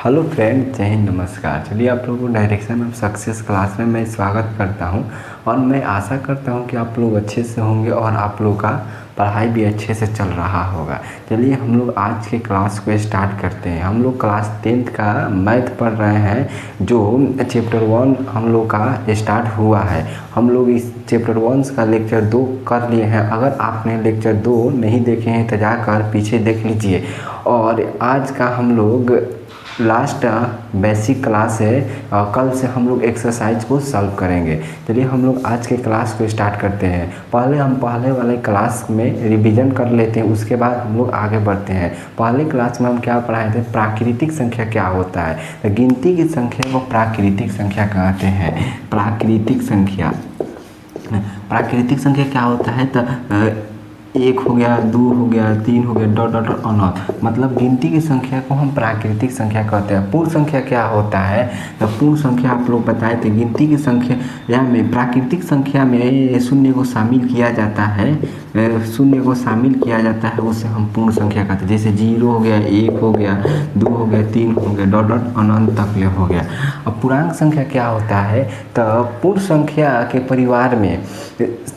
Hello friend, जय हिंद, नमस्कार। चलिए आप लोगों को डायरेक्शन ऑफ सक्सेस क्लास में मैं स्वागत करता हूं और मैं आशा करता हूं कि आप लोग अच्छे से होंगे और आप लोगों का पढ़ाई भी अच्छे से चल रहा होगा। चलिए हम लोग आज के क्लास को स्टार्ट करते हैं। हम लोग क्लास 10th का मैथ पढ़ रहे हैं, जो चैप्टर 1 हम लोग का स्टार्ट हुआ है। हम लोग इस चैप्टर 1 का लेक्चर 2 कर लिए हैं। अगर आपने लेक्चर 2 नहीं देखे हैं तो जाकर पीछे देख लीजिए। और आज का हम लोग लास्ट बेसिक क्लास है और कल से हम लोग एक्सरसाइज को सॉल्व करेंगे। चलिए हम लोग आज के क्लास को स्टार्ट करते हैं। पहले वाले क्लास में रिवीजन कर लेते हैं, उसके बाद हम लोग आगे बढ़ते हैं। पहले क्लास में हम क्या पढ़ाए थे? प्राकृतिक संख्या क्या होता है। तो गिनती की संख्या को प्राकृतिक संख्या कहते हैं। प्राकृतिक संख्या क्या होता है? तो 1 हो गया, 2 हो गया, 3 हो गया, डॉट डॉट अनंत। मतलब गिनती की संख्या को हम प्राकृतिक संख्या कहते हैं। पूर्ण संख्या क्या होता है? तो पूर्ण संख्या आप लोग बताए थे। गिनती की संख्या में प्राकृतिक संख्या में शून्य को शामिल किया जाता है। उसे हम पूर्ण संख्या कहते हैं। जैसे 0 हो गया, 1 हो गया, 2 हो गया, 3 हो गया, डॉट डॉट अनंत तक ले हो गया। अब पूर्णांक संख्या क्या होता है? तो पूर्ण संख्या के परिवार में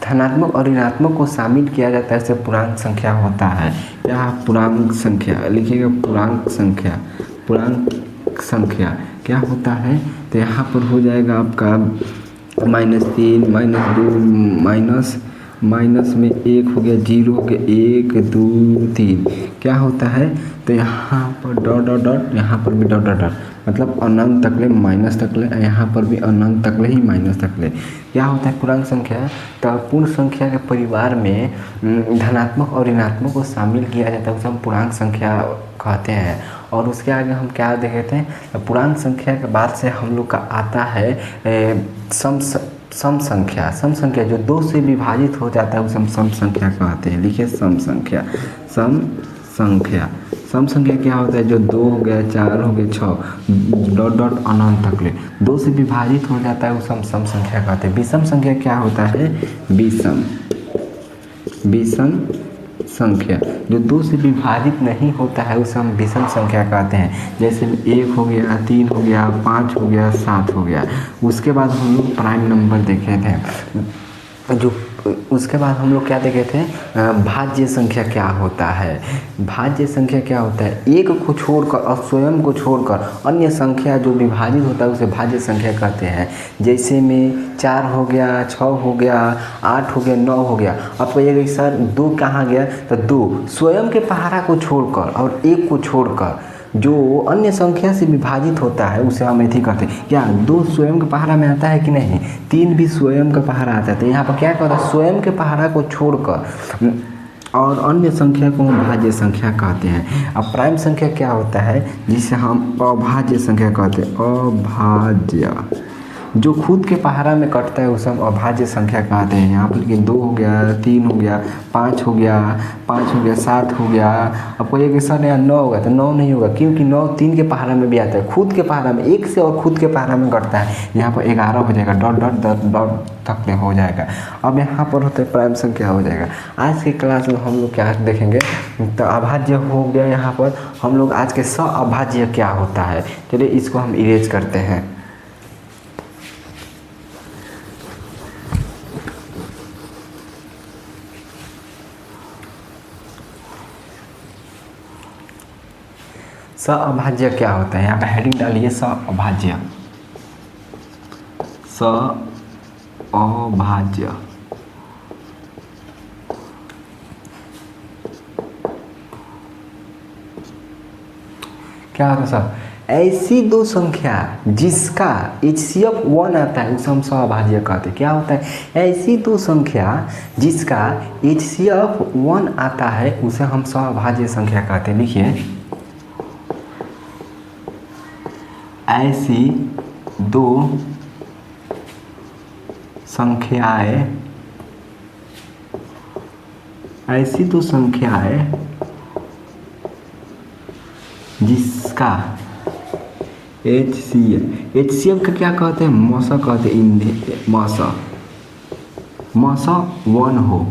धनात्मक और ऋणात्मक को शामिल किया जाता है, इसे पूर्णांक संख्या होता है। क्या पूर्णांक संख्या लिखिएगा? पूर्णांक संख्या क्या होता है? तो यहाँ पर हो जाएगा आपका -3, -2, माइनस में 1 हो गया, 0 हो गया, 1 2 3। क्या होता है? तो यहाँ पर डॉट डॉट डॉट, यहाँ पर भी डॉट डॉट डॉट, मतलब अनंत तक ले, माइनस तक ले, यहाँ पर भी अनंत तक ले ही माइनस तक ले। क्या होता है पूर्णांक संख्या? तो पूर्ण संख्या के परिवार में धनात्मक और ऋणात्मक को शामिल किया जाता है, उसे हम पूर्णांक संख्या कहते हैं। और उसके आगे हम क्या देखे थे? पूर्णांक संख्या के बाद से हम लोग का आता है सम संख्या जो 2 से विभाजित हो जाता है, उसे हम सम संख्या कहते हैं। लिखिए सम संख्या। सम संख्या क्या होता है? जो 2 हो गया, 4 हो गया, 6 डॉट डॉट अनंत तक ले 2 से विभाजित हो जाता है, उसे हम सम संख्या कहते हैं। विषम संख्या क्या होता है? विषम संख्या जो 2 से विभाजित नहीं होता है, उसे हम विषम संख्या कहते हैं। जैसे 1 हो गया, 3 हो गया, 5 हो गया, 7 हो गया। उसके बाद हम लोग प्राइम नंबर देखे थे। उसके बाद हम लोग क्या देखे थे? भाज्य संख्या क्या होता है? भाज्य संख्या क्या होता है? एक को छोड़कर और स्वयं को छोड़कर अन्य संख्या जो विभाजित होता है, उसे भाज्य संख्या कहते हैं। जैसे में 4 हो गया, 6 हो गया, 8 हो गया, 9 हो गया। अब कहिएगा कि सर 2 कहाँ गया? तो 2 स्वयं के पहाड़ा को छोड़कर और 1 को छोड़कर जो अन्य संख्या से विभाजित होता है, उसे हम एथी कहते हैं। क्या 2 स्वयं के पहाड़ा में आता है कि नहीं? 3 भी स्वयं का पहाड़ा आता है। तो यहाँ पर क्या कहता है? स्वयं के पहाड़ा को छोड़कर और अन्य संख्या को हम भाज्य संख्या कहते हैं। अब प्राइम संख्या क्या होता है? जिसे हम अभाज्य संख्या कहते हैं। अभाज्य जो खुद के पहाड़ा में कटता है, उसे हम अभाज्य संख्या कहते हैं। यहाँ पर लेकिन 2 हो गया, 3 हो गया, 5 हो गया, 7 हो गया। अब कोई एक सर यहाँ 9 होगा, तो 9 नहीं होगा, क्योंकि 9 3 के पहाड़ा में भी आता है, खुद के पहाड़ा में, एक से और खुद के पहाड़ा में कटता है। यहाँ पर 11 हो जाएगा, डॉट डॉट डॉट डॉट तक हो जाएगा। अब यहाँ पर होता है प्राइम संख्या हो जाएगा। आज की क्लास में हम लोग क्या देखेंगे? तो अभाज्य हो गया। यहाँ पर हम लोग आज के अभाज्य क्या होता है, चलिए इसको हम इरेज करते हैं। अभाज्य क्या होता है? यहाँ पे हेडिंग डालिए अभाज्य। अभाज्य क्या होता है सर? ऐसी 2 संख्या जिसका HCF 1 आता है, उसे हम अभाज्य कहते हैं। क्या होता है? ऐसी 2 संख्या जिसका HCF 1 आता है, उसे हम अभाज्य संख्या कहते हैं। लिखिए ऐसी 2 संख्याएं जिसका HCF का क्या कहते हैं? मौसा कहते हैं। मौसा 1 हो।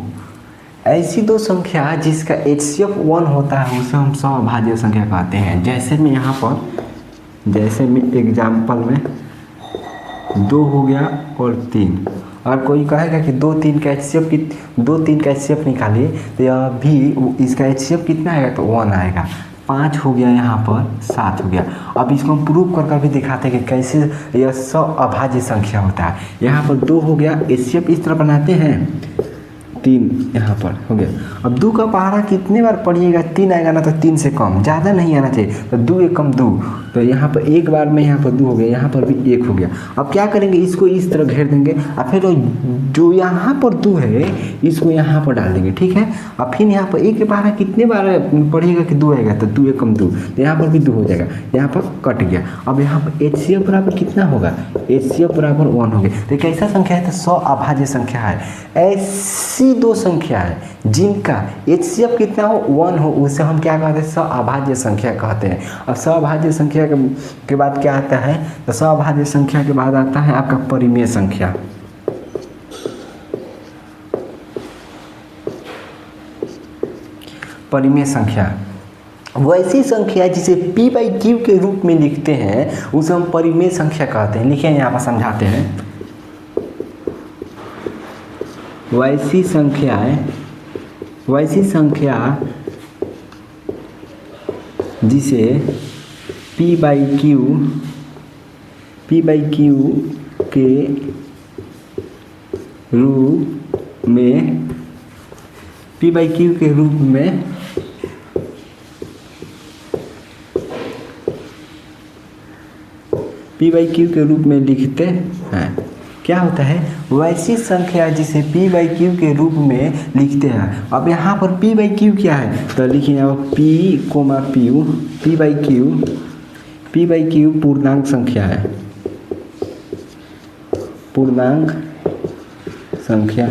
ऐसी 2 संख्या जिसका HCF 1 होता है, उसे हम अभाज्य संख्या कहते हैं। जैसे में यहाँ पर जैसे में एग्जाम्पल में 2 हो गया और 3, और कोई कहेगा कि 2 3 का एचसीएफ की 2 3 का एचसीएफ निकालिए, तो यह भी इसका एचसीएफ कितना आएगा, तो 1 आएगा। 5 हो गया, यहाँ पर 7 हो गया। अब इसको हम प्रूव कर कर भी दिखाते हैं कि कैसे यह अभाज्य संख्या होता है। यहाँ पर 2 हो गया, एचसीएफ इस तरह बनाते हैं, 3 यहाँ पर हो गया। अब 2 का पहाड़ा कितने बार पढ़िएगा, 3 आएगा ना, तो 3 से कम, ज़्यादा नहीं आना चाहिए, तो 2 एक कम 2, तो यहाँ पर एक बार में यहाँ पर 2 हो गया, यहाँ पर भी 1 हो गया। अब क्या करेंगे, इसको इस तरह घेर देंगे, और फिर जो यहाँ पर 2 है इसको यहाँ पर डाल देंगे, ठीक है। अब फिर यहाँ पर 1 के पहाड़ा कितने बार पढ़िएगा कि 2 आएगा, तो 2 एक कम 2, तो यहाँ पर भी 2 हो जाएगा, यहाँ पर कट गया। अब यहाँ पर एचसीएफ बराबर कितना होगा, एचसीएफ बराबर 1 हो गया। तो कैसा संख्या है, तो 100 अभाज्य संख्या है। ऐसी 2 संख्या है जिनका एचसीएफ कितना हो, 1 हो, उसे हम क्या कहते हैं, सअभाज्य संख्या कहते हैं। और सअभाज्य संख्या के बाद क्या आता है, तो सअभाज्य संख्या के बाद आता है आपका परिमेय संख्या। परिमेय संख्या वैसी संख्या जिसे p/q के रूप में लिखते हैं उसे हम परिमेय संख्या कहते हैं। लिखिए यहाँ पर समझाते हैं। वैसी संख्या जिसे p/q के रूप में p/q के रूप में p/q के रूप में लिखते हैं। क्या होता है, वैसी संख्या जिसे p/q के रूप में लिखते हैं। अब यहाँ पर p/q क्या है, तो लिखिए अब p/q पूर्णांक संख्या है, पूर्णांक संख्या।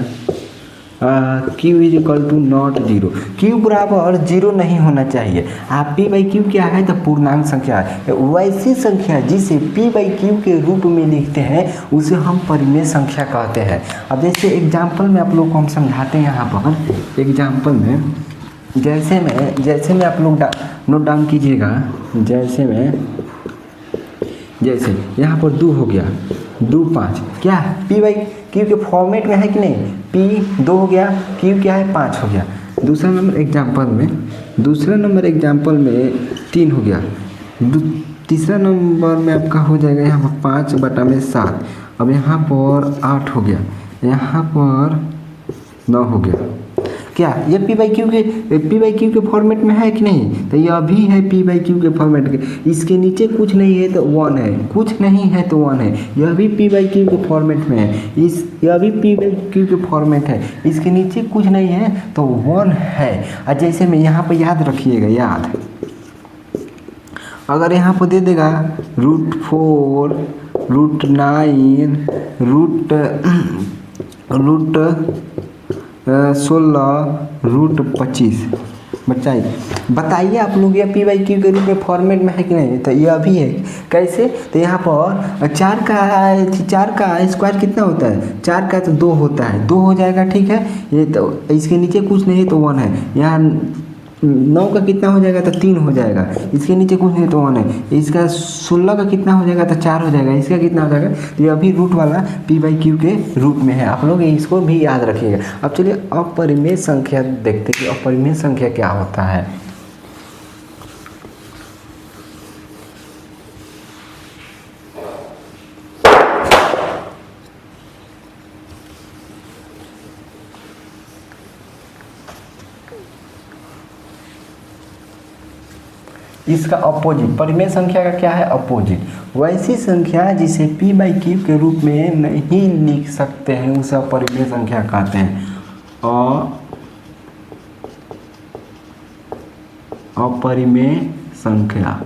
q = (0), q बराबर 0 नहीं होना चाहिए। आप p/q क्या है, तो पूर्णांक संख्या है। वैसी संख्या जिसे p/q के रूप में लिखते हैं उसे हम परिमेय संख्या कहते हैं। अब जैसे एग्जाम्पल में आप लोग को हम समझाते हैं। यहाँ पर एग्जाम्पल में जैसे में आप लोग नोट डाउन कीजिएगा। जैसे यहाँ पर 2 हो गया, 2 5, क्या p/q के फॉर्मेट में है कि नहीं, p 2 हो गया, q क्या है 5 हो गया। दूसरा नंबर एग्जाम्पल में 3 हो गया। तीसरा नंबर में आपका हो जाएगा यहाँ पर 5/7। अब यहाँ पर 8 हो गया, यहाँ पर 9 हो गया। क्या ये p/q के फॉर्मेट में है कि नहीं, तो यह भी है p/q के फॉर्मेट के। इसके नीचे कुछ नहीं है तो 1 है, कुछ नहीं है तो 1 है। यह भी p/q के फॉर्मेट में है, यह भी p/q के फॉर्मेट है। इसके नीचे कुछ नहीं है तो 1 है। और जैसे में यहाँ पर याद रखिएगा, अगर यहाँ पर दे देगा √4, √9, √16, √25। बताइए आप लोग यह p/q के रूप में फॉर्मेट में है कि नहीं, तो यह भी है। कैसे, तो यहाँ पर 4 का स्क्वायर कितना होता है, 4 का तो 2 होता है, 2 हो जाएगा, ठीक है। ये तो इसके नीचे कुछ नहीं है तो 1 है। यहाँ 9 का कितना हो जाएगा, तो 3 हो जाएगा। इसके नीचे कुछ नहीं तो 1 है। इसका 16 का कितना हो जाएगा, तो 4 हो जाएगा। इसका कितना हो जाएगा, तो ये अभी रूट वाला p/q के रूप में है। आप लोग इसको भी याद रखिएगा। अब चलिए अपरिमेय संख्या देखते हैं कि अपरिमेय संख्या क्या होता है। इसका अपोजिट परिमेय संख्या का क्या है, अपोजिट। वैसी संख्या जिसे p/q के रूप में नहीं लिख सकते हैं उसे अपरिमेय संख्या कहते हैं। अपरिमेय संख्या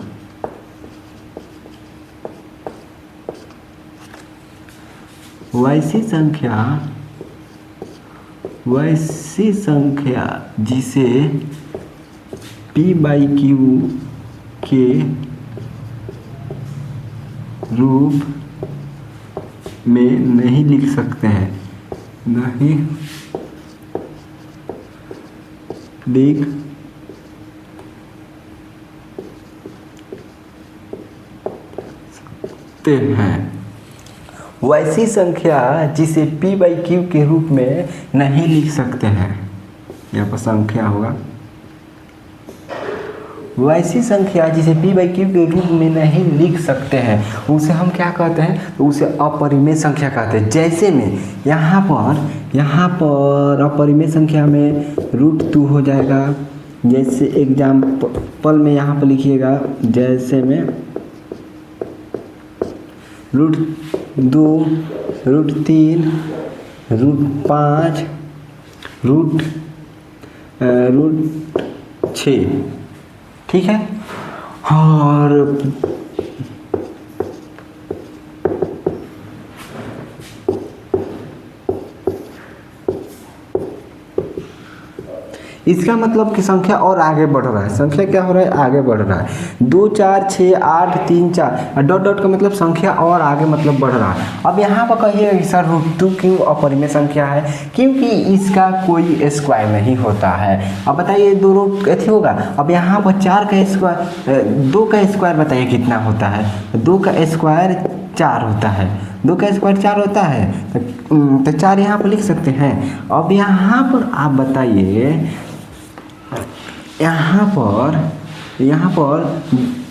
वैसी संख्या जिसे p/q के रूप में नहीं लिख सकते हैं, नहीं लिख सकते हैं। वैसी संख्या जिसे p बाई क्यू के रूप में नहीं लिख सकते हैं, यहाँ पर संख्या होगा। वैसी संख्या जिसे p बाई क्यू के रूप में नहीं लिख सकते हैं उसे हम क्या कहते हैं, तो उसे अपरिमेय संख्या कहते हैं। जैसे में यहाँ पर अपरिमेय संख्या में √2 हो जाएगा। जैसे एग्जाम्पल में यहाँ पर लिखिएगा, जैसे में √2, √3, √5, √6, ठीक है। और इसका मतलब कि संख्या और आगे बढ़ रहा है। संख्या क्या हो रहा है, आगे बढ़ रहा है। 2 4 6 8 3 4 डॉट डॉट का मतलब संख्या और आगे मतलब बढ़ रहा है। अब यहाँ पर कहिएगा कि सर √2 क्यों अपरिमेय संख्या है, क्योंकि इसका कोई स्क्वायर नहीं होता है। अब बताइए 2 रूट ऐसे होगा। अब यहाँ पर 4 का स्क्वायर, 2 का स्क्वायर बताइए कितना होता है, 2 का स्क्वायर 4 होता है। 2 का स्क्वायर 4 होता है, तो 4 यहाँ पर लिख सकते हैं। अब यहाँ पर आप बताइए, यहाँ पर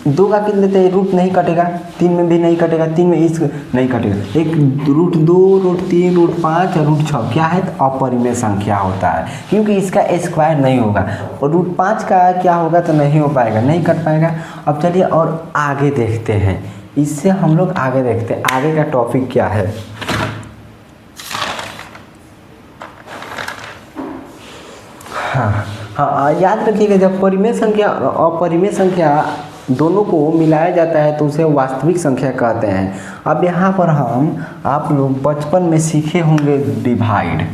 2 का कितने देते हैं, रूट नहीं कटेगा, 3 में भी नहीं कटेगा, 3 में इस नहीं कटेगा। एक √2, √3, √5 और √6 क्या है, तो अपरिमेय संख्या होता है, क्योंकि इसका स्क्वायर नहीं होगा। और √5 का क्या होगा, तो नहीं हो पाएगा, नहीं कट पाएगा। अब चलिए और आगे देखते हैं, इससे हम लोग आगे देखते हैं आगे का टॉपिक क्या है। हाँ, याद रखिएगा, जब परिमेय संख्या और अपरिमेय संख्या दोनों को मिलाया जाता है तो उसे वास्तविक संख्या कहते हैं। अब यहाँ पर आप लोग बचपन में सीखे होंगे डिवाइड,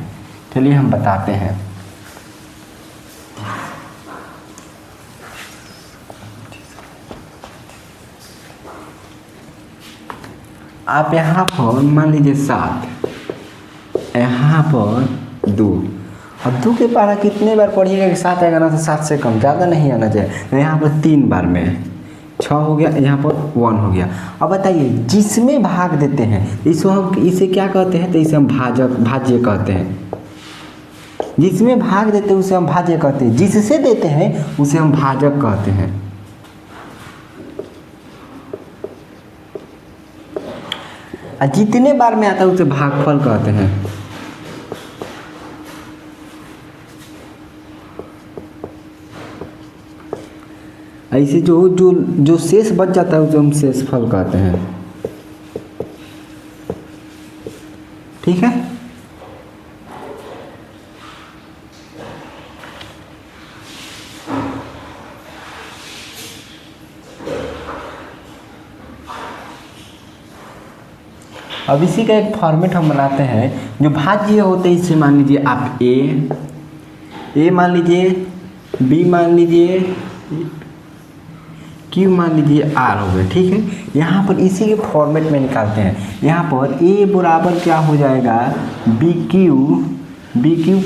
चलिए हम बताते हैं। आप यहाँ पर मान लीजिए 7, यहाँ पर 2। अब 2 के पारा कितने बार पढ़िएगा कि 7 आएगा ना, तो 7 से कम, ज़्यादा नहीं आना चाहिए। तो यहाँ पर 3 बार में 6 हो गया, यहाँ पर 1 हो गया। अब बताइए जिसमें भाग देते हैं इसे क्या कहते हैं, तो इसे हम भाज्य कहते हैं। जिसमें भाग देते हैं उसे हम भाज्य कहते हैं, जिससे देते हैं उसे हम भाजक कहते हैं। जितने बार में आता है उसे भागफल कहते हैं। ऐसे जो शेष बच जाता है उसे हम शेषफल कहते हैं, ठीक है। अब इसी का एक फॉर्मेट हम बनाते हैं। जो भाज्य होते हैं इससे मान लीजिए आप ए मान लीजिए, बी मान लीजिए, क्यू मान लीजिए, आर हो गए, ठीक है। यहाँ पर इसी के फॉर्मेट में निकालते हैं। यहाँ पर ए बराबर क्या हो जाएगा, बी क्यू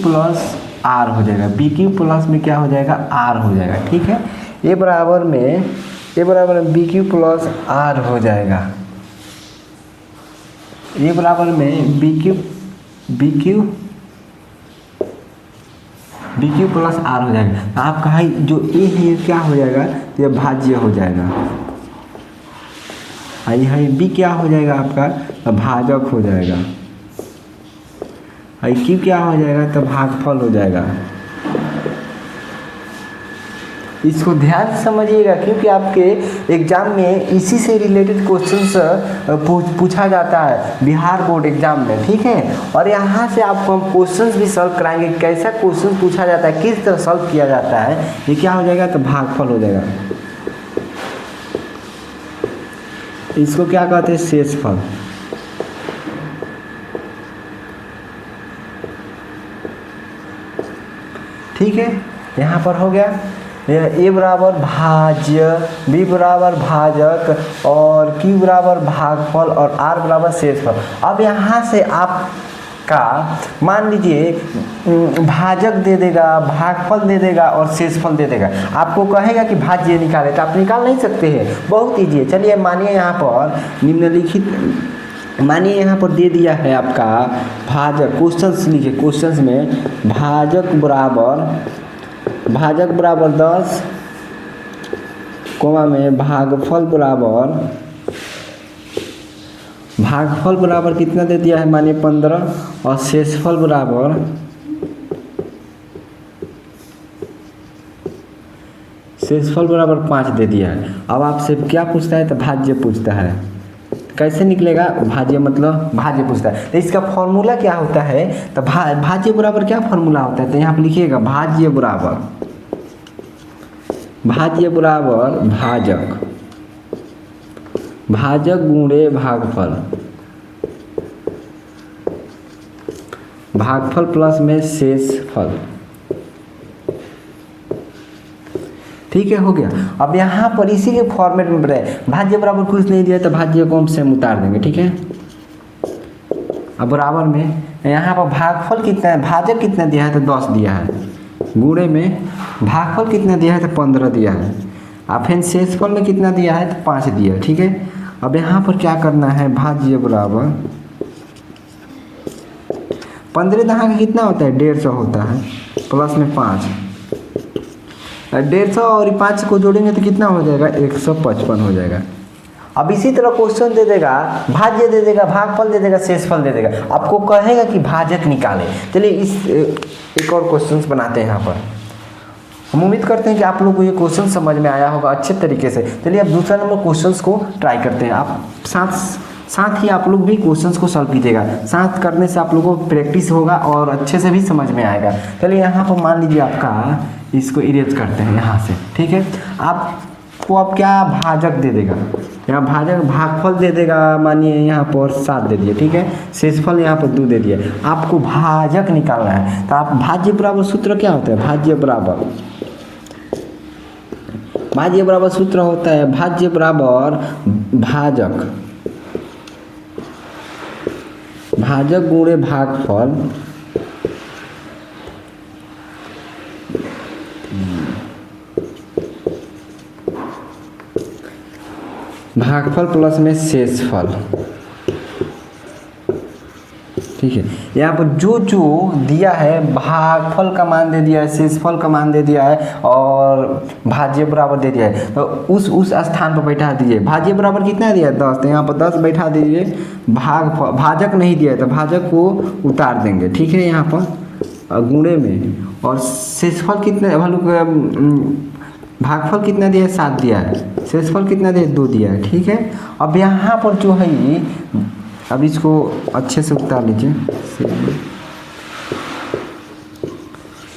प्लस आर हो जाएगा। बी क्यू प्लस में क्या हो जाएगा, आर हो जाएगा, ठीक है। ए बराबर में बी क्यू प्लस आर हो जाएगा। ए बराबर में बी क्यू प्लस आर हो जाएगा। तो आप कहा जो ए है क्या हो जाएगा, तो यह भाज्य हो जाएगा। है बी क्या हो जाएगा आपका, तो भाजक हो जाएगा। क्यू क्या हो जाएगा, तो भागफल हो जाएगा। इसको ध्यान से समझिएगा, क्योंकि आपके एग्जाम में इसी से रिलेटेड क्वेश्चंस पूछा जाता है बिहार बोर्ड एग्जाम में, ठीक है। और यहाँ से आपको हम क्वेश्चंस भी सॉल्व कराएंगे, कैसा क्वेश्चन पूछा जाता है, किस तरह सॉल्व किया जाता है। ये क्या हो जाएगा, तो भागफल हो जाएगा। इसको क्या कहते हैं, शेषफल। ठीक है, यहाँ पर हो गया। ए बराबर भाज्य, बी बराबर भाजक और क्यू बराबर भागफल और आर बराबर शेषफल। अब यहाँ से आप का मान लीजिए भाजक दे देगा, भागफल दे देगा और शेषफल दे देगा। आपको कहेगा कि भाज्य निकाले तो आप निकाल नहीं सकते हैं, बहुत ईजी है। चलिए मानिए यहाँ पर निम्नलिखित, मानिए यहाँ पर दे दिया है आपका भाजक, क्वेश्चंस लिखिए, क्वेश्चंस में भाजक बराबर 10 कोमा में भागफल बराबर कितना दे दिया है, मानिए 15 और शेषफल बराबर 5 दे दिया है। अब आपसे क्या पूछता है, तो भाज्य पूछता है। कैसे निकलेगा भाज्य, मतलब भाज्य पूछता है तो इसका फॉर्मूला क्या होता है, तो भाज्य बराबर क्या फॉर्मूला होता है, तो यहाँ पर लिखिएगा भाज्य बराबर भाजक गुणे भागफल प्लस में शेषफल। ठीक है, हो गया। अब यहाँ पर इसी के फॉर्मेट में बताए, भाज्य बराबर कुछ नहीं दिया तो भाज्य को हम सेम उतार देंगे। ठीक है, अब बराबर में यहाँ पर भागफल कितना है, भाजक कितना दिया है तो 10 दिया है, गुणे में भागफल कितना दिया है तो 15 दिया है, अब फिर शेषफल में कितना दिया है तो 5 दिया है। ठीक है, अब यहाँ पर क्या करना है, भाज्य बराबर 15 दहा का कितना होता है, 150 होता है, प्लस में 5, 150 और 5 को जोड़ेंगे तो कितना हो जाएगा, 155 हो जाएगा। अब इसी तरह क्वेश्चन दे देगा, भाज्य दे देगा, भागफल दे देगा, शेषफल दे देगा, आपको कहेगा कि भाजक निकाले। चलिए इस एक और क्वेश्चन बनाते हैं यहाँ पर। हम उम्मीद करते हैं कि आप लोग को ये क्वेश्चन समझ में आया होगा अच्छे तरीके से। चलिए अब दूसरा नंबर क्वेश्चंस को ट्राई करते हैं। आप साथ ही आप लोग भी क्वेश्चंस को सॉल्व कीजिएगा, साथ करने से आप लोगों को प्रैक्टिस होगा और अच्छे से भी समझ में आएगा। चलिए यहाँ पर मान लीजिए आपका, इसको इरेज करते हैं यहाँ से। ठीक है, आपको अब क्या भाजक दे देगा, यहाँ भागफल दे देगा, मानिए यहाँ पर 7 दे दिए। ठीक है, शेषफल यहाँ पर 2 दे दिए, आपको भाजक निकालना है। तो आप भाज्य बराबर सूत्र क्या होता है, भाज्य बराबर सूत्र होता है भाज्य बराबर भाजक गुणे भागफल प्लस में शेषफल। ठीक है, यहाँ पर जो दिया है, भागफल का मान दे दिया है, शेषफल का मान दे दिया है और भाज्य बराबर दे दिया है, तो उस स्थान पर बैठा दीजिए। भाज्य बराबर कितना दिया है, 10, तो यहाँ पर 10 बैठा दीजिए। भाजक नहीं दिया है तो भाजक को उतार देंगे। ठीक है, यहाँ पर गुणे में, और शेषफल कितना, भागफल कितना दिया है, 7 दिया है, शेषफल कितना दिया है, 2 दिया है। ठीक है, अब यहाँ पर जो है ये, अब इसको अच्छे से उतार लीजिए।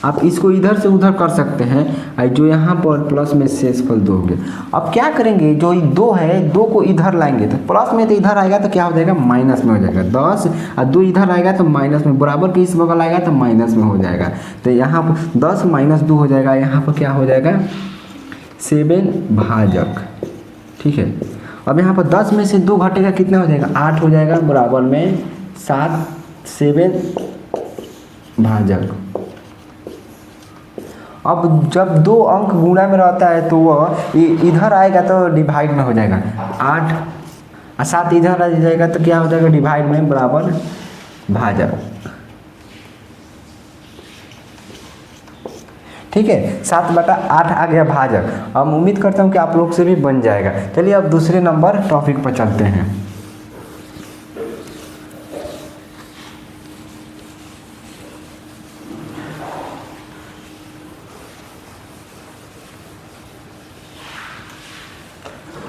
आप इसको इधर से उधर कर सकते हैं, जो यहाँ पर प्लस में शेषफल 2 हो गया। अब क्या करेंगे, जो 2 है, 2 को इधर लाएंगे तो प्लस में, तो इधर आएगा तो क्या हो जाएगा, माइनस में हो जाएगा। 10 और 2 इधर आएगा तो माइनस में, बराबर के इस बगल आएगा तो माइनस में हो जाएगा। तो यहाँ पर 10 - 2 हो जाएगा, यहाँ पर क्या हो जाएगा, 7 भाजक। ठीक है, अब यहाँ पर 10 में से 2 घटेगा, कितना हो जाएगा, 8 हो जाएगा, बराबर में 7 7 भाजक। अब जब 2 अंक गुणा में रहता है तो वह इधर आएगा तो डिवाइड में हो जाएगा, 8 और 7 इधर आ जाएगा तो क्या हो जाएगा, डिवाइड में, बराबर भाजक। ठीक है, 7/8 आ गया भाजक। अब उम्मीद करता हूँ कि आप लोग से भी बन जाएगा। चलिए अब दूसरे नंबर टॉपिक पर चलते हैं।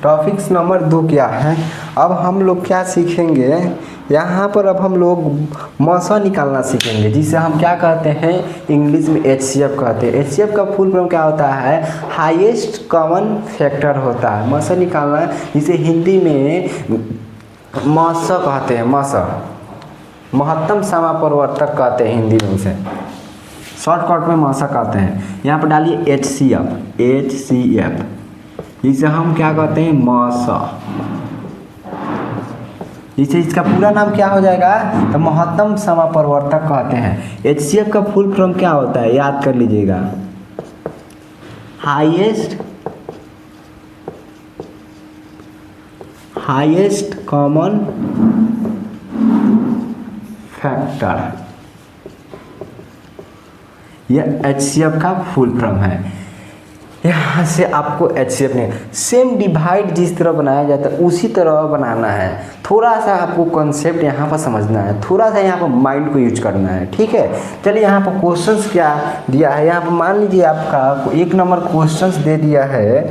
टॉपिक्स नंबर 2 क्या है, अब हम लोग क्या सीखेंगे, यहाँ पर अब हम लोग मसा निकालना सीखेंगे, जिसे हम क्या कहते हैं, इंग्लिश में HCF कहते हैं। HCF का फुल फॉर्म क्या होता है, हाईएस्ट कॉमन फैक्टर होता है। मसा निकालना, जिसे हिंदी में मसा कहते हैं, मसा महत्तम समापवर्तक कहते हैं हिंदी में, उसे शॉर्टकट में मसा कहते हैं। यहाँ पर डालिए HCF, जिसे हम क्या कहते हैं, मसा। इसे इसका पूरा नाम क्या हो जाएगा, तो महत्तम समापवर्तक कहते हैं। HCF का फुल फॉर्म क्या होता है, याद कर लीजिएगा, हाईएस्ट कॉमन फैक्टर, यह HCF का फुल फॉर्म है। यहाँ से आपको HCF नहीं, सेम डिवाइड जिस तरह बनाया जाता है उसी तरह बनाना है। थोड़ा सा आपको कॉन्सेप्ट यहाँ पर समझना है, थोड़ा सा यहाँ पर माइंड को यूज करना है, ठीक है। चलिए यहाँ पर क्वेश्चंस क्या दिया है, यहाँ पर मान लीजिए आपका 1 नंबर क्वेश्चंस दे दिया है,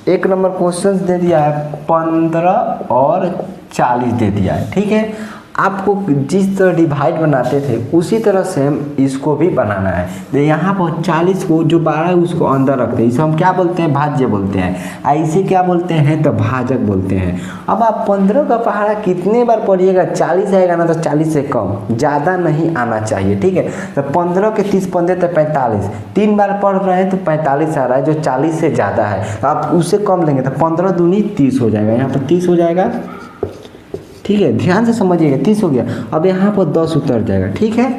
1 नंबर क्वेश्चंस दे दिया है 15 और 40 दे दिया है, ठीक है। आपको जिस तरह डिवाइड बनाते थे उसी तरह से हम इसको भी बनाना है। तो यहाँ पर 40 को जो 12 है उसको अंदर रखते हैं, इसे हम क्या बोलते हैं, भाज्य बोलते हैं। ऐसे क्या बोलते हैं, तो भाजक बोलते हैं। अब आप 15 का पहाड़ा कितने बार पढ़िएगा, 40 आएगा ना, तो 40 से कम, ज़्यादा नहीं आना चाहिए, ठीक है। तो 15 के 30 15 तो 45, 3 बार पढ़ रहे हैं तो 45 आ रहा है, जो 40 से ज़्यादा है। तो आप उससे कम लेंगे तो 15 दूनी 30 हो जाएगा, यहाँ पर 30 हो जाएगा, ठीक है। ध्यान से समझिएगा, 30 हो गया। अब यहाँ पर 10 उतर जाएगा, ठीक है,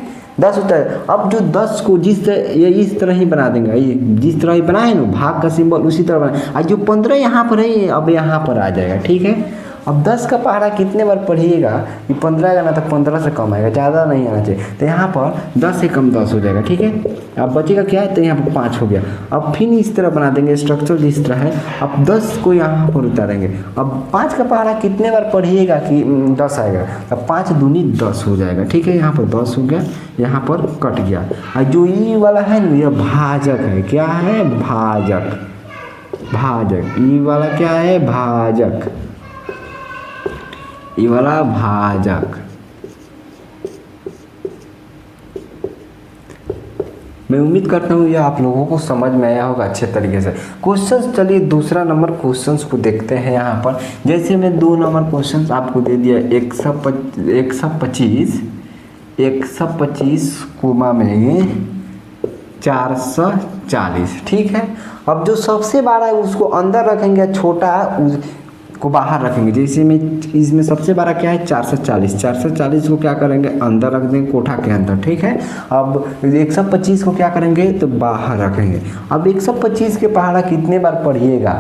10 उतर। अब जो 10 को जिस तरह ये इस तरह ही बना देंगे, ये जिस तरह ही बनाए ना भाग का सिंबल उसी तरह बनाए, और जो 15 यहाँ पर है अब यहाँ पर आ जाएगा, ठीक है। अब 10 का पहाड़ा कितने बार पढ़िएगा, ये 15 आएगा ना, तो 15 से कम आएगा, ज़्यादा नहीं आना चाहिए। तो यहाँ पर 10 से कम 10 हो जाएगा, ठीक है। अब बचेगा क्या है, तो यहाँ पर 5 हो गया। अब फिर इस तरह बना देंगे, स्ट्रक्चर जिस तरह है। अब 10 को यहाँ पर उतारेंगे। अब 5 का पहाड़ा कितने बार पढ़िएगा कि 10 आएगा, अब 5 दूनी 10 हो जाएगा, ठीक है। यहाँ पर 10 हो गया, यहाँ पर कट गया। और जो ई वाला है ना, यह भाजक है, क्या है, भाजक, भाजक। ई वाला क्या है, भाजक, ये वाला भाजक। मैं उम्मीद करता हूँ ये आप लोगों को समझ में आया होगा अच्छे तरीके से। क्वेश्चंस, चलिए दूसरा नंबर क्वेश्चंस को देखते हैं। यहाँ पर जैसे मैं 2 नंबर क्वेश्चंस आपको दे दिया, 125 कोमा में 440, ठीक है। अब जो सबसे बड़ा है उसको अंदर रखेंगे, छोटा को बाहर रखेंगे। जैसे में इसमें सबसे बड़ा क्या है, 440 को क्या करेंगे, अंदर रख देंगे, कोठा के अंदर, ठीक है। अब 125 को क्या करेंगे, तो बाहर रखेंगे। अब 125 के पहाड़ा कितने बार पढ़िएगा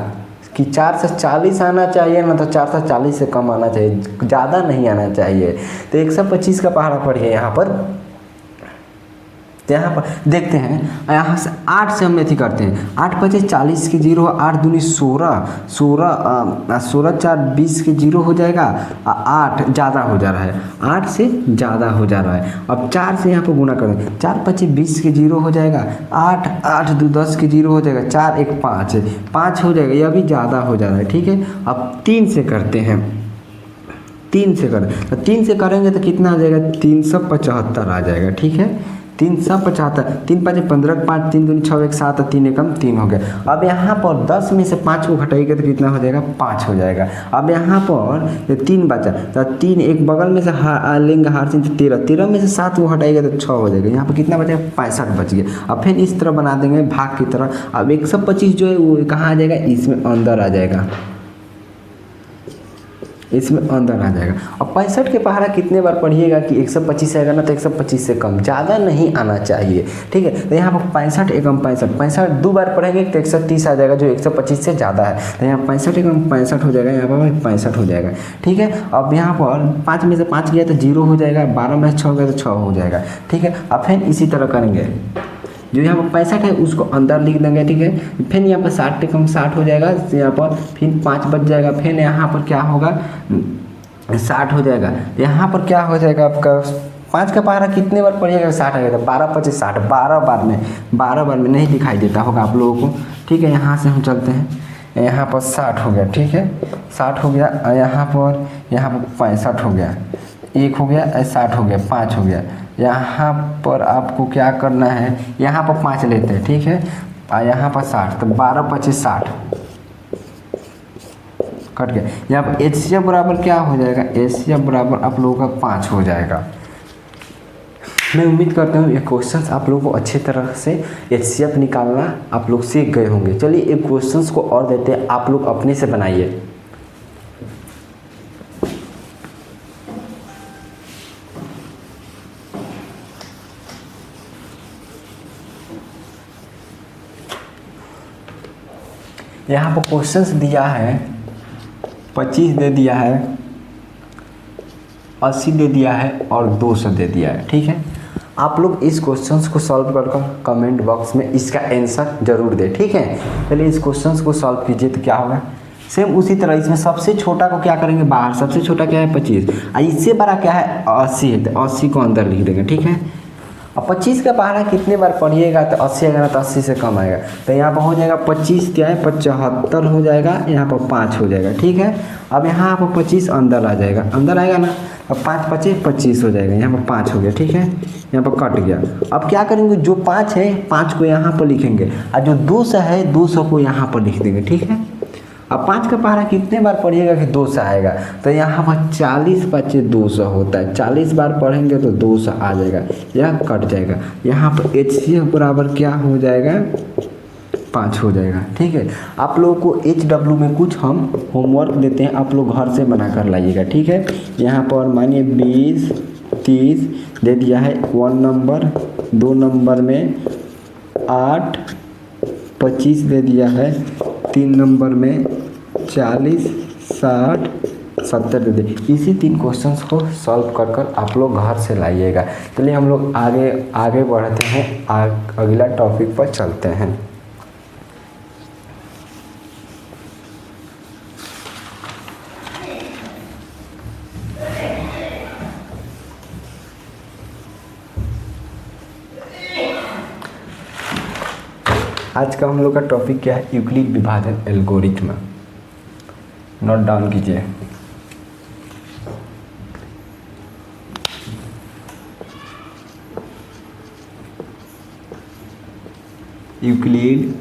कि 440 आना चाहिए ना, तो 440 से कम आना चाहिए, ज़्यादा नहीं आना चाहिए। तो 125 का पहाड़ा पढ़िए यहाँ पर। तो यहाँ पर देखते हैं, यहाँ से 8 से हम ऐसी करते हैं, 8 5 40 के 0, 8 दूनी 16, 16 4 20 के 0 हो जाएगा। 8 ज़्यादा हो जा रहा है, 8 से ज़्यादा हो जा रहा है। अब 4 से यहाँ पर गुना करें, 4 5 20 के 0 हो जाएगा, 8 8 2 10 के 0 हो जाएगा, 4 1 5 हो जाएगा, यह भी ज़्यादा हो जा रहा है, ठीक है। अब 3 से करते हैं, 3 से करें तो 3 से करेंगे तो कितना आ जाएगा, 375 आ जाएगा, ठीक है। 375, 3 5 15, 5 3 दूनी 6 1 7, 3 एकम 3 हो गया। अब यहाँ पर 10 में से 5 को घटाइएगा तो कितना हो जाएगा, 5 हो जाएगा। अब यहाँ पर 3 बचा, तो 3 एक बगल में से लेंगे हार से, 13 में से 7 को हटाइएगा तो 6 हो जाएगा। यहाँ पर कितना बचेगा, 65 बच गया। अब फिर इस तरह बना देंगे भाग की तरह। अब 125 जो है वो कहाँ आ जाएगा, इसमें अंदर आ जाएगा, इसमें अंदर आ जाएगा। अब 65 के पहाड़ा कितने बार पढ़िएगा कि 125 आएगा ना, तो 125 से कम, ज़्यादा नहीं आना चाहिए, ठीक है। तो यहाँ पर 65 एकम 65 2 बार पढ़ेंगे तो 130 आ जाएगा, जो 125 से ज़्यादा है। तो यहाँ 65 एकम 65 हो जाएगा, यहाँ पर 65 हो जाएगा, ठीक है। अब यहाँ पर 5 में से 5 गया तो 0 हो जाएगा, 12 में से 6 गया तो 6 हो जाएगा, ठीक है। अब फिर इसी तरह करेंगे, जो यहाँ पर 65 है उसको अंदर लिख देंगे, ठीक है। फिर यहाँ पर 60 एकम 60 हो जाएगा, यहाँ पर फिर 5 बच जाएगा, फिर यहाँ पर क्या होगा, 60 हो जाएगा। यहाँ पर क्या हो जाएगा आपका, 5 का पहाड़ा कितने बार पढ़िएगा, 60 आ गया, 12 25 60, 12 बार में नहीं दिखाई देता होगा आप लोगों को, ठीक है। यहाँ से हम चलते हैं, यहाँ पर 60 हो गया, ठीक है, 60 हो गया। यहाँ पर 65 हो गया, 1 हो गया, 60 हो गया, 5 हो गया। यहाँ पर आपको क्या करना है, यहाँ पर 5 लेते हैं, ठीक है, और यहाँ पर 60, तो 12 25 60 कट गया। यहाँ पर HCF बराबर क्या हो जाएगा, HCF बराबर आप लोगों का 5 हो जाएगा। मैं उम्मीद करता हूँ ये क्वेश्चंस आप लोगों को अच्छे तरह से HCF निकालना आप लोग सीख गए होंगे। चलिए एक क्वेश्चंस को और देते हैं, आप लोग अपने से बनाइए। यहाँ पर क्वेश्चंस दिया है 25 दे दिया है, 80 दे दिया है और 200 दे दिया है। ठीक है, आप लोग इस क्वेश्चंस को सॉल्व कर कमेंट बॉक्स में इसका आंसर जरूर दें। ठीक है, चलिए इस क्वेश्चंस को सॉल्व कीजिए तो क्या होगा। सेम उसी तरह इसमें सबसे छोटा को क्या करेंगे बाहर, सबसे छोटा क्या है 25 और इससे बड़ा क्या है 80 है, तो 80 को अंदर लिख देंगे। ठीक है, अब 25 का पहाड़ा कितने बार पढ़िएगा तो 80 आएगा ना, तो 80 से कम आएगा, तो यहाँ पर हो जाएगा 25 क्या है 75 हो जाएगा, यहाँ पर 5 हो जाएगा। ठीक है, अब यहाँ पर 25 अंदर आ जाएगा, अंदर आएगा ना, अब 5 25 25 हो जाएगा, यहाँ पर 5 हो गया। ठीक है, यहाँ पर कट गया। अब क्या करेंगे, जो 5 है 5 को यहाँ पर लिखेंगे और जो 200 है 200 को यहाँ पर लिख देंगे। ठीक है, अब 5 का पहाड़ा कितने बार पढ़िएगा कि 200 आएगा, तो यहाँ पर 40 25 200 होता है, 40 बार पढ़ेंगे तो 200 आ जाएगा, यह कट जाएगा। यहाँ पर HCF बराबर क्या हो जाएगा 5 हो जाएगा। ठीक है, आप लोगों को HW में कुछ हम होमवर्क देते हैं, आप लोग घर से बना कर लाइएगा। ठीक है, यहाँ पर मानिए 20 30 दे दिया है 1 नंबर, 2 नंबर में 8 25 दे दिया है, 3 नंबर में 40 60 70 दे दे। इसी 3 क्वेश्चंस को सॉल्व कर कर आप लोग घर से लाइएगा। चलिए हम लोग आगे बढ़ते हैं, अगला टॉपिक पर चलते हैं। आज का हम लोग का टॉपिक क्या है, यूक्लिड विभाजन एल्गोरिथ्म। नोट डाउन कीजिए। यूक्लिड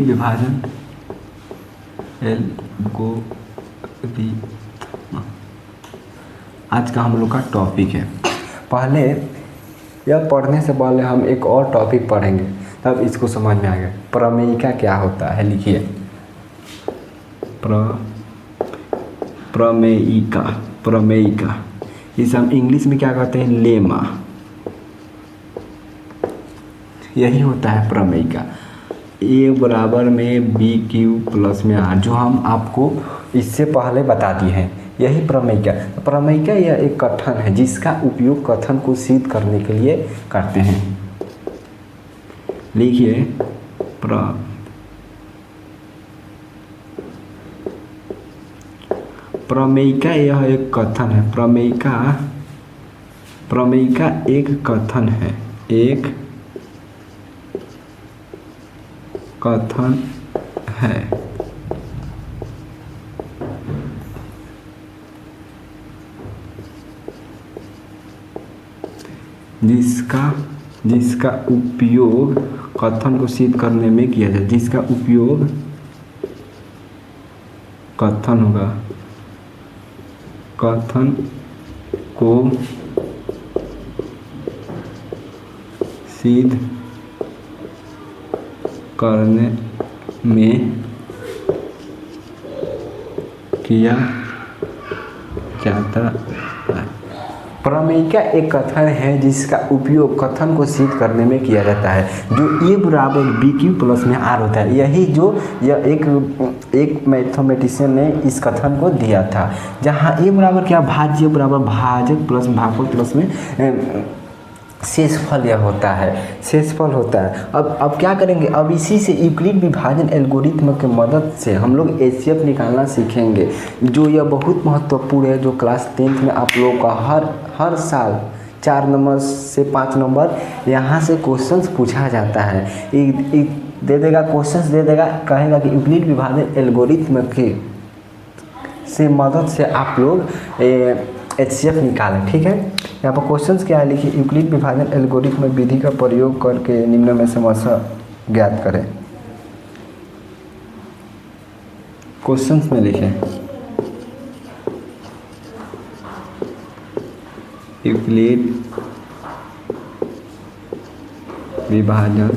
विभाजन एल्गोरिथ्म आज का हम लोग का टॉपिक है। पहले यह पढ़ने से पहले हम एक और टॉपिक पढ़ेंगे, तब इसको समझ में आएगा। प्रमेयिका क्या होता है, लिखिए प्रमेयिका इसे हम इंग्लिश में क्या कहते हैं, लेमा। यही होता है प्रमेयिका। A बराबर में BQ प्लस में R, जो हम आपको इससे पहले बता दिए हैं, यही प्रमेयिका। प्रमेयिका यह एक कथन है जिसका उपयोग कथन को सिद्ध करने के लिए करते हैं। लिखिए प्रमेयिका यह एक कथन है। प्रमेयिका एक कथन है, एक कथन है जिसका उपयोग कथन को सिद्ध करने में किया जाए, जिसका उपयोग कथन होगा, कथन को सिद्ध करने में किया जाता है। प्रमेयिका एक कथन है जिसका उपयोग कथन को सिद्ध करने में किया जाता है, जो A बराबर BQ प्लस में R होता है। यही जो यह एक मैथमेटिशियन ने इस कथन को दिया था, जहाँ A बराबर क्या, भाज्य बराबर भाजक प्लस भागफल प्लस में शेषफल यह होता है, शेषफल होता है। अब क्या करेंगे, अब इसी से यूक्लिड विभाजन एल्गोरिथ्म के मदद से हम लोग HCF निकालना सीखेंगे, जो यह बहुत महत्वपूर्ण है, जो क्लास 10th में आप लोगों का हर साल 4 नंबर से 5 नंबर यहाँ से क्वेश्चंस पूछा जाता है। दे देगा क्वेश्चंस, दे देगा, कहेगा कि यूक्लिड विभाजन एल्गोरिथ्म के से मदद से आप लोग HCF निकालें। ठीक है, यहाँ पर क्वेश्चंस क्या है, लिखिए यूक्लिड विभाजन एल्गोरिथ्म विधि का प्रयोग करके निम्न में समस्या ज्ञात करें। क्वेश्चंस में लिखें यूक्लिड विभाजन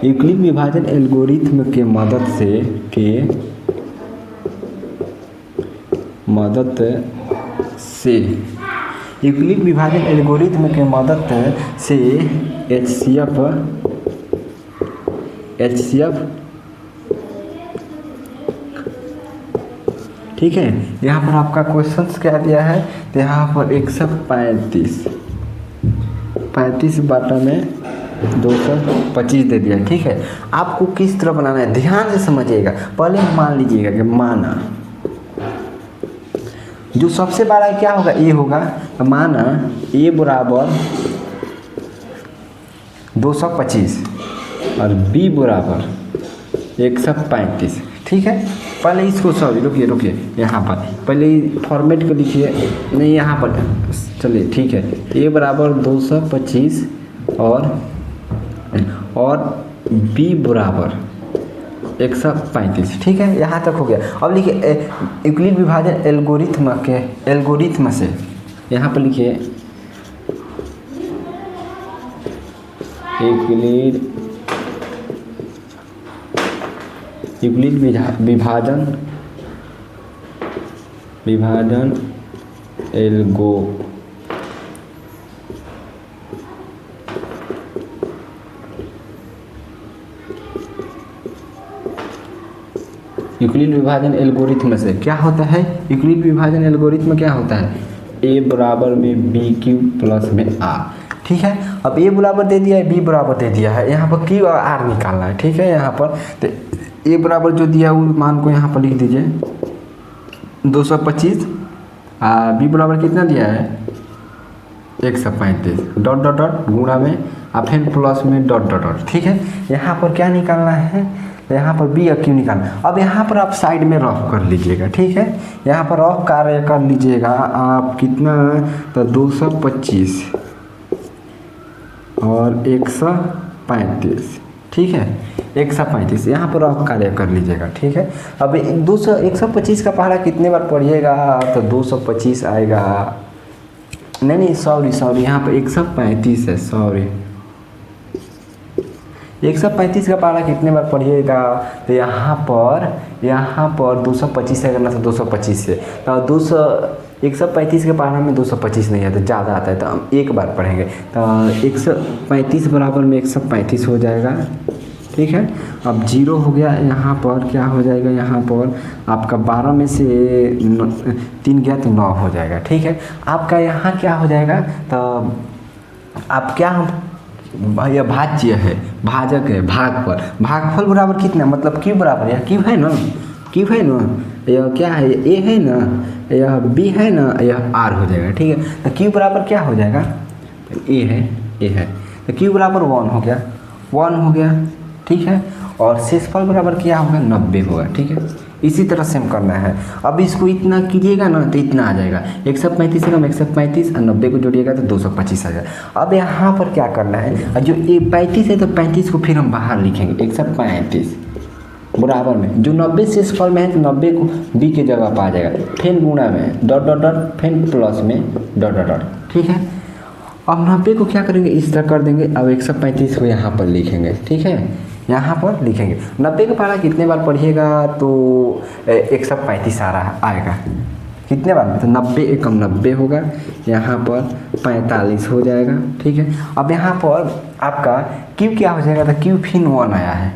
यूक्लिड विभाजन एल्गोरिथ्म के मदद से यूक्लिड विभाजन एल्गोरिथ्म के मदद से HCF ठीक है। यहाँ पर आपका क्वेश्चंस क्या दिया है, तो यहाँ पर 135 बाटा में 225 दे दिया। ठीक है, आपको किस तरह बनाना है ध्यान से समझिएगा। पहले मान लीजिएगा कि माना जो सबसे बड़ा क्या होगा, ए होगा। माना ए बराबर 225 और बी बराबर 135। ठीक है, पहले इसको सॉरी रुकिए यहाँ पर पहले फॉर्मेट को लिखिए, नहीं यहाँ पर चलिए ठीक है। ए बराबर 225 और बी बराबर 135। ठीक है, यहाँ तक हो गया। अब लिखिए यूक्लिड विभाजन एल्गोरिथ्म से यहाँ पर लिखिए यूक्लिड विभाजन यूक्लिड विभाजन एल्गोरिथ्म से क्या होता है। यूक्लिड विभाजन एल्गोरिथ्म क्या होता है, ए बराबर में बी क्यू प्लस में आर। ठीक है, अब ए बराबर दे दिया है, बी बराबर दे दिया है, यहाँ पर क्यू और आर निकालना है। ठीक है, यहाँ पर तो ए बराबर जो दिया वो मान को यहाँ पर लिख दीजिए 225, बी बराबर कितना दिया है 135 डॉट डॉट डॉट गुणा में और फिर प्लस में डॉट डॉट डॉट। ठीक है, यहाँ पर क्या निकालना है, यहाँ पर बी और क्यू निकालना। अब यहाँ पर आप साइड में रफ कर लीजिएगा। ठीक है, यहाँ पर रफ कार्य कर लीजिएगा आप कितना, तो 225 और 135। ठीक है, 135 यहाँ पर रफ कार्य कर लीजिएगा। ठीक है, अब 125 का पहाड़ा कितने बार पढ़िएगा, तो 225 आएगा, नहीं सॉरी यहाँ पर 135 है, सॉरी 135 का पहाड़ा कितने बार पढ़िएगा, तो यहाँ पर 225 है करना, तो 225 से तो 135 के पहाड़ा में 225 नहीं है तो ज़्यादा आता है, तो हम एक बार पढ़ेंगे। तो 135 बराबर में 135 हो जाएगा। ठीक है, अब 0 हो गया, यहाँ पर क्या हो जाएगा, यहाँ पर आपका 12 में से 3 गया तो 9 हो जाएगा। ठीक है, आपका यहाँ क्या हो जाएगा, तो आप क्या यह भाज्य है, भाजक है, भागफल बराबर कितना, मतलब क्यू बराबर, यह क्यू है ना, यह क्या है, ए है ना, यह बी है ना, यह आर हो जाएगा। ठीक है, तो क्यू बराबर क्या हो जाएगा, ए है तो क्यू बराबर 1 हो गया। ठीक है, और शेषफल बराबर क्या होगा, 90 होगा। ठीक है, इसी तरह से हम करना है। अब इसको इतना कीजिएगा ना तो इतना आ जाएगा, 135 से कम 135 और 90 को जोड़िएगा तो 225 आ जाएगा। अब यहाँ पर क्या करना है, जो 35 है तो 35 को फिर हम बाहर लिखेंगे, 135 बराबर में जो 90 शेषफल में है तो 90 को बी के जगह पर आ जाएगा, फिर गुणा में डॉट डॉट डॉट, फिर प्लस में डॉट डॉट डॉट। ठीक है, अब 90 को क्या करेंगे, इस तरह कर देंगे। अब 135 को यहाँ पर लिखेंगे। ठीक है, यहाँ पर लिखेंगे 90 का पहाड़ा कितने बार पढ़िएगा, तो 135 आएगा कितने बार में, तो 90 एकम 90 होगा, यहाँ पर 45 हो जाएगा। ठीक है, अब यहाँ पर आपका क्यू क्या हो जाएगा, तो क्यू फिर 1 आया है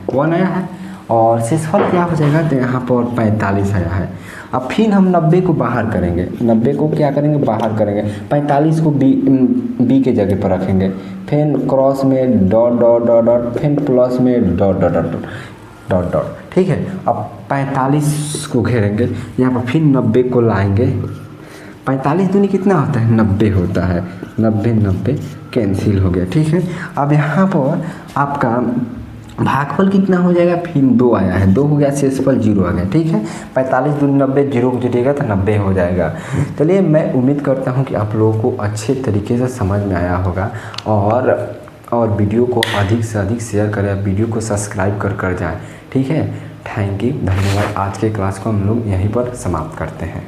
और शेषफल क्या हो जाएगा, तो यहाँ पर 45 आया है। अब फिर हम 90 को बाहर करेंगे, 90 को क्या करेंगे, बाहर करेंगे, 45 को बी के जगह पर रखेंगे, फिर क्रॉस में डॉट डॉट डॉट डॉट, फिर प्लस में dot dot dot dot dot. ठीक है, अब 45 को घेरेंगे, यहाँ पर फिर 90 को लाएंगे, 45 दूनी कितना होता है, 90 होता है, 90 कैंसिल हो गया। ठीक है, अब यहाँ पर आपका भागफल कितना हो जाएगा, फिर 2 आया है, 2 हो गया, शेषफल 0 आ गया। ठीक है, 45 दूनी 90, 0 को जुटेगा तो 90 हो जाएगा। चलिए, मैं उम्मीद करता हूँ कि आप लोगों को अच्छे तरीके से समझ में आया होगा, और वीडियो को अधिक से अधिक शेयर करें, वीडियो को सब्सक्राइब कर जाएँ। ठीक है, थैंक यू, धन्यवाद। आज के क्लास को हम लोग यहीं पर समाप्त करते हैं।